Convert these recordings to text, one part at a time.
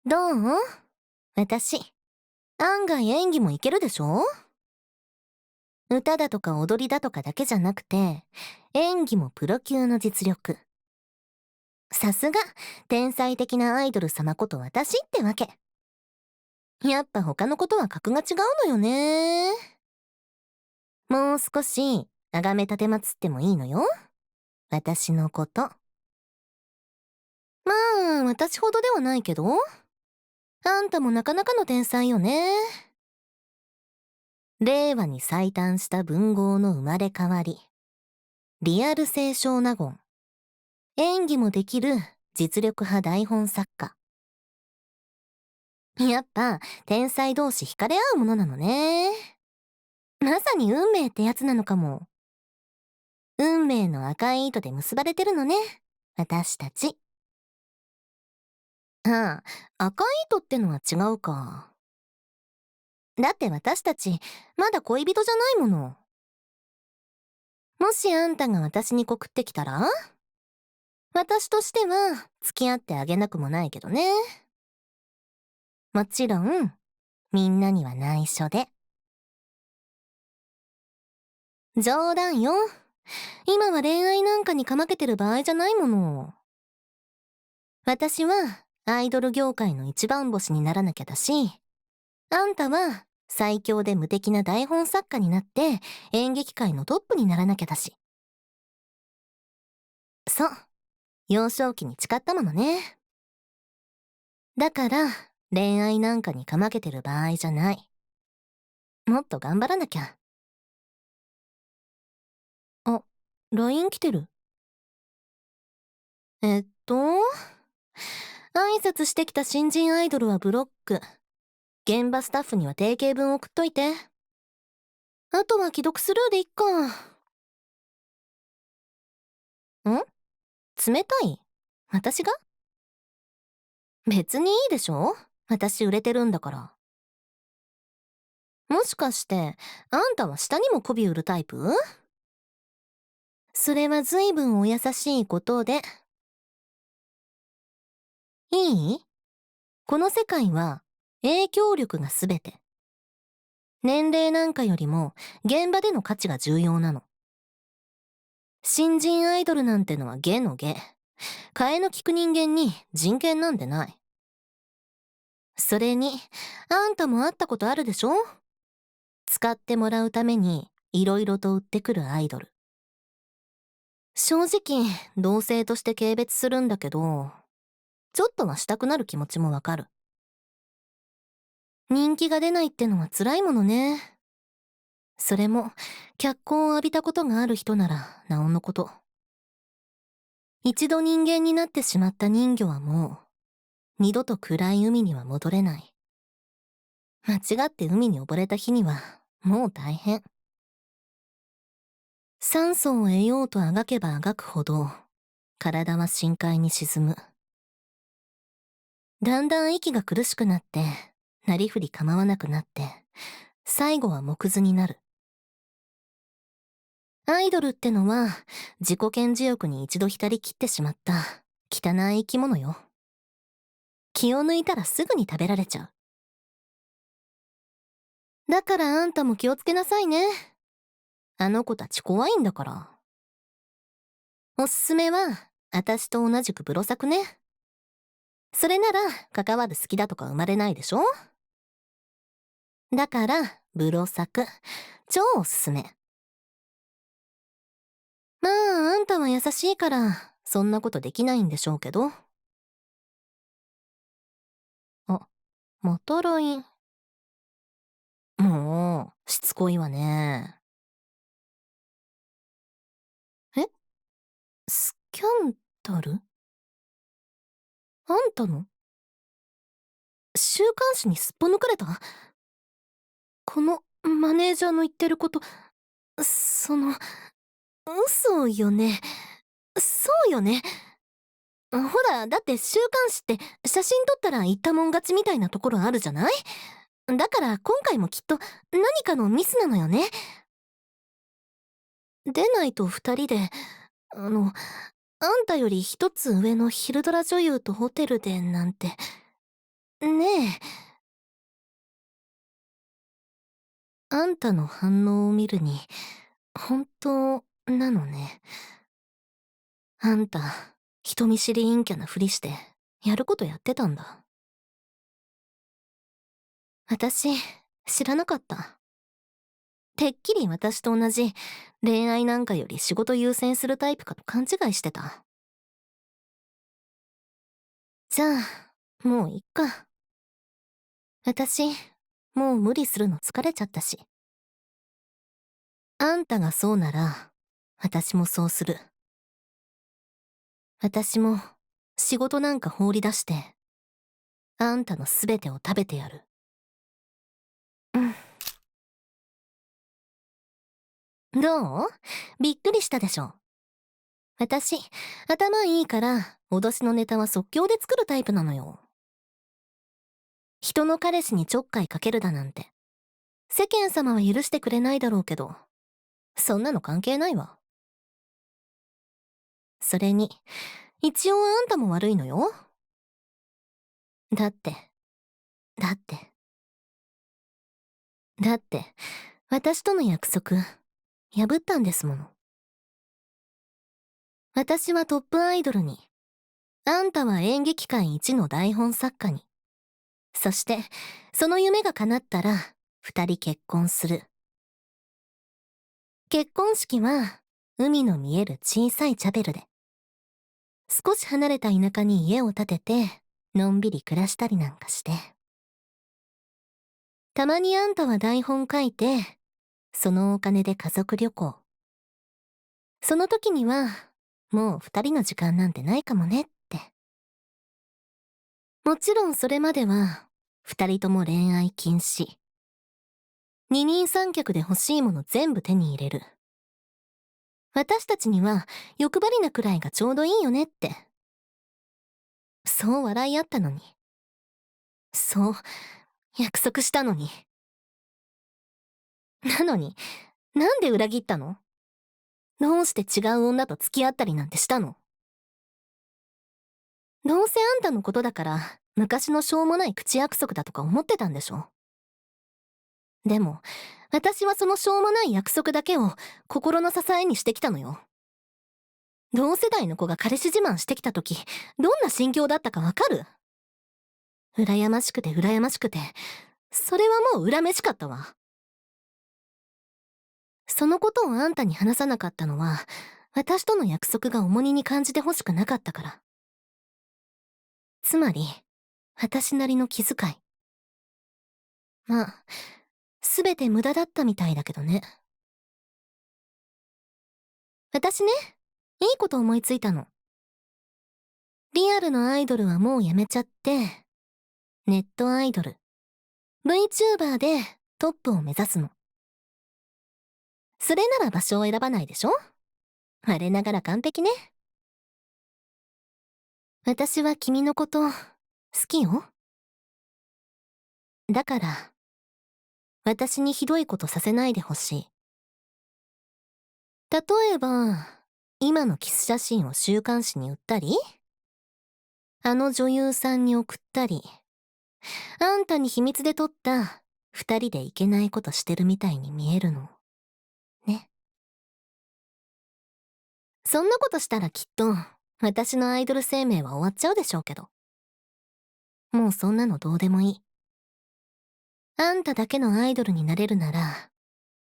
どう？私、案外演技もいけるでしょ？歌だとか踊りだとかだけじゃなくて、演技もプロ級の実力。さすが、天才的なアイドル様こと私ってわけ。やっぱ他のことは格が違うのよね。もう少し、崇め立てまつってもいいのよ。私のこと。まあ、私ほどではないけど。あんたもなかなかの天才よね。令和に最短した文豪の生まれ変わり。リアル清少納言。演技もできる実力派台本作家。やっぱ天才同士惹かれ合うものなのね。まさに運命ってやつなのかも。運命の赤い糸で結ばれてるのね。私たち。ああ、赤い糸ってのは違うか。だって私たち、まだ恋人じゃないもの。もしあんたが私に告ってきたら、私としては付き合ってあげなくもないけどね。もちろん、みんなには内緒で。冗談よ。今は恋愛なんかにかまけてる場合じゃないもの。私はアイドル業界の一番星にならなきゃだし、あんたは最強で無敵な台本作家になって演劇界のトップにならなきゃだし。そう、幼少期に誓ったものね。だから恋愛なんかにかまけてる場合じゃない。もっと頑張らなきゃ。あ、LINE 来てる。えっと、挨拶してきた新人アイドルはブロック。現場スタッフには定型文送っといて。あとは既読スルーでいっか。冷たい？私が？別にいいでしょ？私売れてるんだから。もしかして、あんたは下にも媚び売るタイプ？それは随分お優しいことで。いい？この世界は影響力が全て。年齢なんかよりも現場での価値が重要なの。新人アイドルなんてのは下の下。替えの利く人間に人権なんてない。それに、あんたも会ったことあるでしょ？使ってもらうために色々と売ってくるアイドル。正直、同性として軽蔑するんだけど、ちょっとはしたくなる気持ちもわかる。人気が出ないってのは辛いものね。それも、脚光を浴びたことがある人なら、なおのこと。一度人間になってしまった人魚はもう、二度と暗い海には戻れない。間違って海に溺れた日には、もう大変。酸素を得ようとあがけばあがくほど、体は深海に沈む。だんだん息が苦しくなって、なりふり構わなくなって、最後は木図になる。アイドルってのは、自己顕示欲に一度浸りきってしまった、汚い生き物よ。気を抜いたらすぐに食べられちゃう。だからあんたも気をつけなさいね。あの子たち怖いんだから。おすすめは、私と同じくブロ作ね。それなら、関わる好きだとか生まれないでしょ？だから、ブロ作。超おすすめ。まあ、あんたは優しいから、そんなことできないんでしょうけど。あ、また LINE。もう、しつこいわね。え？スキャンダル？あんたの？週刊誌にすっぽ抜かれた？このマネージャーの言ってること、嘘よね。そうよね。ほら、だって週刊誌って写真撮ったら言ったもん勝ちみたいなところあるじゃない？だから今回もきっと何かのミスなのよね。でないと二人で、あんたより一つ上の昼ドラ女優とホテルでなんて。ねえ、あんたの反応を見るに、本当なのね。あんた、人見知り陰キャなふりして、やることやってたんだ。私、知らなかった。てっきり私と同じ、恋愛なんかより仕事優先するタイプかと勘違いしてた。じゃあ、もういっか。私、もう無理するの疲れちゃったし。あんたがそうなら、私もそうする。私も、仕事なんか放り出して、あんたのすべてを食べてやる。うん。どう？びっくりしたでしょ。私、頭いいから、脅しのネタは即興で作るタイプなのよ。人の彼氏にちょっかいかけるだなんて、世間様は許してくれないだろうけど、そんなの関係ないわ。それに、一応あんたも悪いのよ。だって、だって、だって、私との約束、破ったんですもの。私はトップアイドルに、あんたは演劇界一の台本作家に。そして、その夢が叶ったら、二人結婚する。結婚式は、海の見える小さいチャペルで。少し離れた田舎に家を建てて、のんびり暮らしたりなんかして。たまにあんたは台本書いて、そのお金で家族旅行。その時には、もう二人の時間なんてないかもねって。もちろんそれまでは、二人とも恋愛禁止。二人三脚で欲しいもの全部手に入れる。私たちには欲張りなくらいがちょうどいいよねって。そう笑い合ったのに。そう、約束したのに。なのに、なんで裏切ったの？どうして違う女と付き合ったりなんてしたの？どうせあんたのことだから、昔のしょうもない口約束だとか思ってたんでしょ？でも、私はそのしょうもない約束だけを心の支えにしてきたのよ。同世代の子が彼氏自慢してきた時、どんな心境だったかわかる？羨ましくて羨ましくて、それはもう恨めしかったわ。そのことをあんたに話さなかったのは、私との約束が重荷に感じてほしくなかったから。つまり、私なりの気遣い。まあ、すべて無駄だったみたいだけどね。私ね、いいこと思いついたの。リアルのアイドルはもうやめちゃって、ネットアイドル、VTuber でトップを目指すの。それなら場所を選ばないでしょ？我ながら完璧ね。私は君のこと好きよ。だから、私にひどいことさせないでほしい。例えば、今のキス写真を週刊誌に売ったり、あの女優さんに送ったり、あんたに秘密で撮った二人でいけないことしてるみたいに見えるの。ね。そんなことしたらきっと、私のアイドル生命は終わっちゃうでしょうけど。もうそんなのどうでもいい。あんただけのアイドルになれるなら、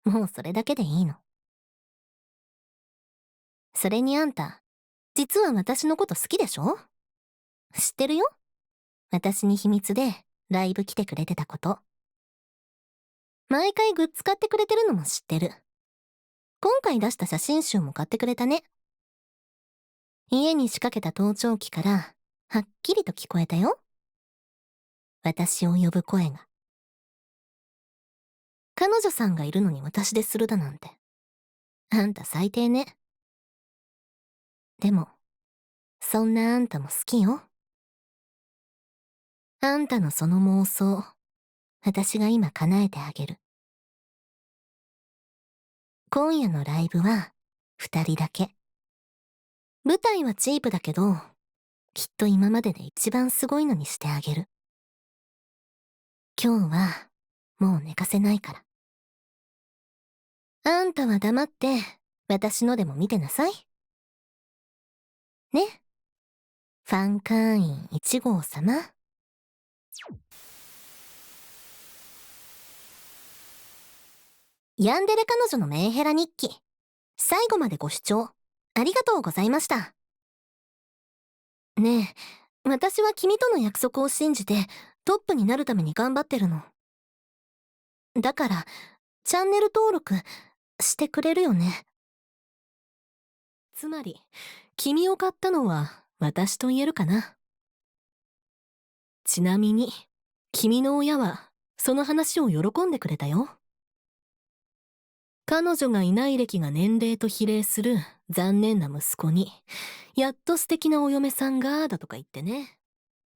もうそれだけでいいの。それにあんた、実は私のこと好きでしょ？知ってるよ。私に秘密でライブ来てくれてたこと。毎回グッズ買ってくれてるのも知ってる。今回出した写真集も買ってくれたね。家に仕掛けた盗聴器から、はっきりと聞こえたよ。私を呼ぶ声が。彼女さんがいるのに私でするだなんて。あんた最低ね。でも、そんなあんたも好きよ。あんたのその妄想、私が今叶えてあげる。今夜のライブは、二人だけ。舞台はチープだけど、きっと今までで一番すごいのにしてあげる。今日はもう寝かせないから。あんたは黙って私のでも見てなさい。ね。ファン会員1号様。ヤンデレ彼女のメンヘラ日記。最後までご視聴ありがとうございました。ねえ、私は君との約束を信じてトップになるために頑張ってるの。だから、チャンネル登録してくれるよね。つまり、君を買ったのは私と言えるかな。ちなみに、君の親はその話を喜んでくれたよ。彼女がいない歴が年齢と比例する残念な息子に、やっと素敵なお嫁さんが、だとか言ってね。